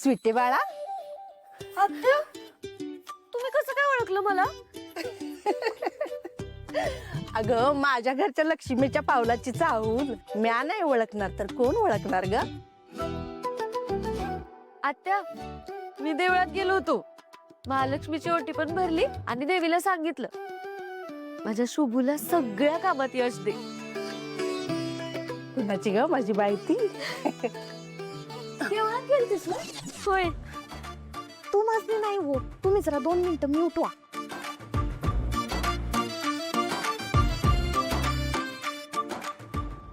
स्वीटे बाळा, आत्या तुम्ही कसं काय ओळखलं मला? अगं माझ्या घरच्या लक्ष्मीच्या पावलाची चाहूल म्या नाही ओळखणार तर कोण ओळखणार ग? आत्या मी देवळात गेलो होतो, महालक्ष्मीची ओटी पण भरली आणि देवीला सांगितलं माझ्या शुभूला सगळ्या कामात यश दे. कुणाची ग माझी बाई ती? देवळात गेलतीस ना? होय. तू माझी नाही हो, तुम्ही जरा 2 मिनिटं म्यूट व्हा.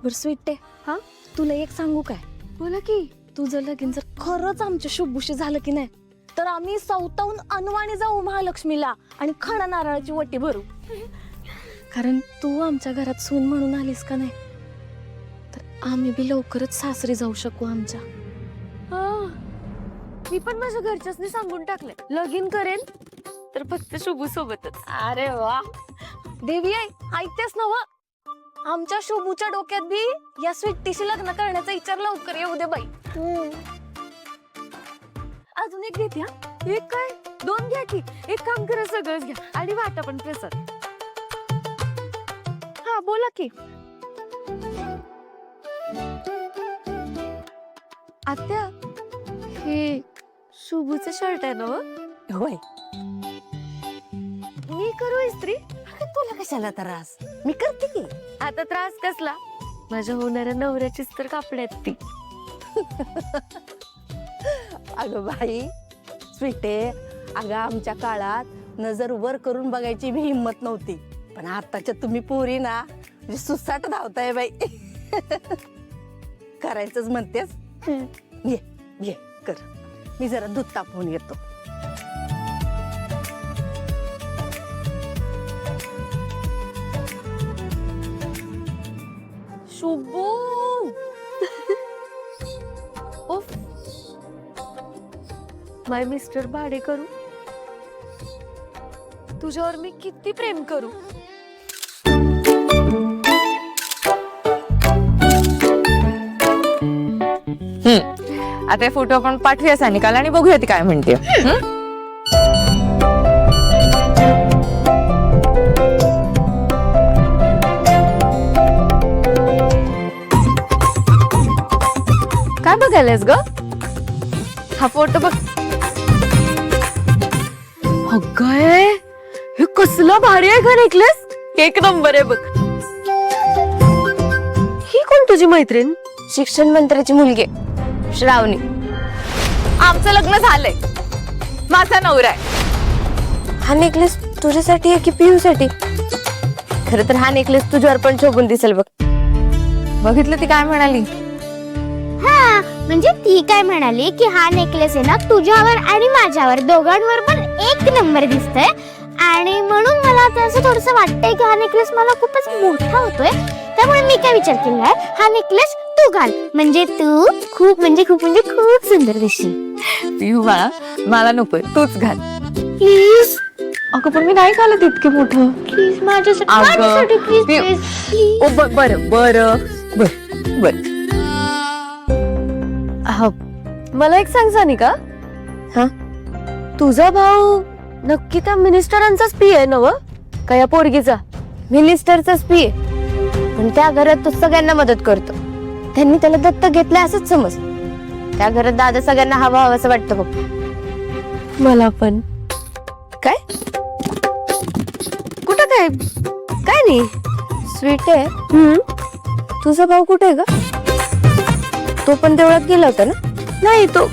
बर स्वीटे, हा तुला एक सांगू काय? बोला की. तुझं लगीन जर खरंच आमच्या शुभूशी झालं की नाही तर आम्ही सौतावून अनवाणी जाऊ महालक्ष्मीला आणि खडा नारळाची वटी भरू. कारण तू आमच्या घरात सून म्हणून आलीस का नाही तर आम्ही बी लवकरच सासरी जाऊ शकू आमच्या. हा, मी पण माझ्या घरच्यासनी सांगून टाकले लगीन करेन तर फक्त शुभू सोबतच. अरे वा देवी आई, ऐकतेस ना वा? आमच्या शुभूच्या डोक्यात बी या स्वीटीशी लग्न करण्याचा विचार लवकर येऊ दे बाई. अजून एक घेते. हा, एक काय 2 घ्या की. एक काम करा, सगळंच घ्या आणि वाटा पण प्रसाद. हा बोला की. आत्या हे शुभूचं शर्ट आहे ना व? होय. मी करू इस्त्री? अगं तुला कशाला त्रास, मी करते की. आता त्रास कसला, माझ्या होणाऱ्या नवऱ्याचीच तर कापड आहेत ती. अगं बाई स्वीटे, अगं आमच्या काळात नजर वर करून बघायची भी हिंमत नव्हती, पण आताच्या तुम्ही पोरी ना म्हणजे सुसाट धावताय बाई. करायचंच म्हणतेस? घे घे कर, मी जरा दूध तापवून येतो. शुभू उफ, माय मिस्टर भाडे करू, तुझ्यावर मी किती प्रेम करू. आता फोटो आपण पाठवूया सानिकाला आणि बघूया ती काय म्हणते. काय बघायलास ग? हा फोटो बघ. अगं हे कसलं भारी आहे का नेकलेस, एक नंबर आहे बघ. ही कोण तुझी मैत्रीण? शिक्षण मंत्र्याची मुलगी श्रावणी. आमचं लग्न झालंय, माझा नवरा आहे. हा नेकलेस तुझ्यासाठी आहे की पियू साठी? खरं तर हा नेकलेस तुझ्यावर पण शोभून दिसेल बघ. बघितलं ती काय म्हणाली? हा म्हणजे ती काय म्हणाली की हा नेकलेस आहे ना तुझ्यावर आणि माझ्यावर दोघांवर पण एक नंबर दिसतोय आणि म्हणून मला आता असं थोडस वाटतंय की हा नेकलेस मला खूपच मोठा होतोय, त्यामुळे मी काय विचार केलाय हा नेकलेस तू घाल, म्हणजे तू खूप सुंदर दिसशील. पिहू बाळा मला नकोय, तूच घाल प्लीज अगं. पण मी नाही घालत इतके मोठं. प्लीज माझ्यासाठी प्लीज प्लीज. ओ बरं बरं बरं बरं. मला एक सांग सानिका, हा? तुझा भाऊ नक्की त्या मिनिस्टरांचाच पी आहे ना व? का या पोरगीचा? मिनिस्टरचाच पी आहे, पण त्या घरात तो सगळ्यांना मदत करतो. त्यांनी त्याला दत्तक घेतलंय असंच समज. त्या घरात दादा सगळ्यांना हवा असं वाटतं बघ. मला पण. काय कुठं काय काय नाही. स्वीट आहे. तुझा भाऊ कुठे आहे ग? तो पण देवळात गेला होता ना? नाही तो.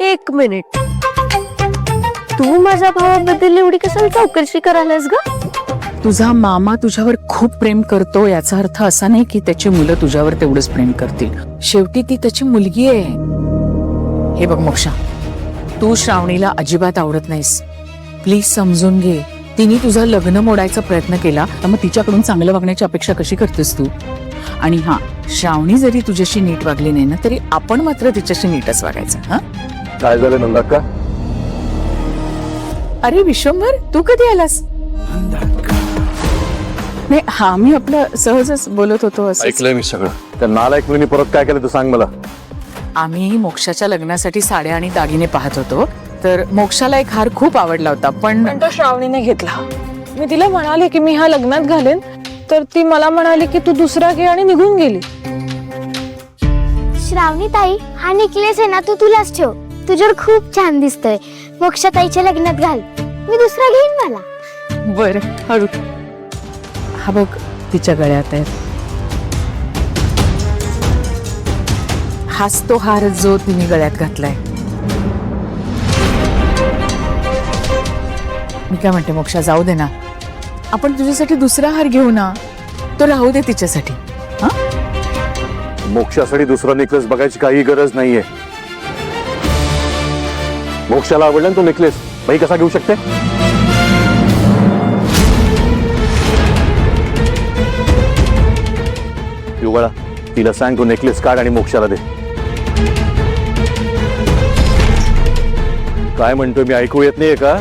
एक मिनिट, तू माझ्या भावाबद्दल एवढी कशाला चौकशी करायलास ग? तुझा मामा तुझ्यावर खूप प्रेम करतो याचा अर्थ असा नाही की त्याची मुलं तुझ्यावर तेवढंच प्रेम करतील. शेवटी ती त्याची मुलगी आहे. हे बघ मोक्षा, तू श्रावणीला अजिबात आवडत नाहीस. प्लीज समजून घे. तिने तुझं लग्न मोडायचा प्रयत्न केला तर मग तिच्याकडून चांगलं वागण्याची अपेक्षा कशी करतेस तू? आणि हा, श्रावणी जरी तुझ्याशी नीट वागली नाही ना तरी आपण मात्र तिच्याशी नीटच वागायचं. हा, काय झालं नंदाक्का? अरे विश्वंभर, तू कधी आलास? नाही, हा मी आपलं सहजच बोलत होतो असं. ऐकलंय मी सगळं. त्या नालायक मुलीने परत काय केलं तू सांग मला. आम्ही मोक्षाच्या लग्नासाठी साड्या आणि दागिने पाहत होतो, तर मोक्षाला एक हार खूप आवडला होता, पण तो श्रावणीने घेतला. मी तिला म्हणाले की मी हा लग्नात घालेन, तर ती मला म्हणाली की तू दुसरा घे आणि निघून गेली. श्रावणी ताई, हा नेकलेस आहे ना तू तुलाच ठेव, तुझ्यावर खूप छान दिसतोय. मोक्षाताईच्या लग्नात घाल, मी दुसरा घेईन मला. बर हळू. हा बघ तिच्या गळ्यात आहे. हाच तो हार जो तिने गळ्यात घातलाय. मी काय म्हणते मोक्षा, जाऊ दे ना, आपण तुझ्यासाठी दुसरा हार घेऊ ना, तो राहू दे तिच्यासाठी. हा, मोक्षासाठी दुसरा नेकलेस बघायची काही गरज नाहीये. मोक्षाला आवडला ना तो नेकलेस, बाई कसा घेऊ शकते? युगळा, तिला सांग तो नेकलेस काढ आणि मोक्षाला दे. काय म्हणतोय मी, ऐकू येत नाहीये का?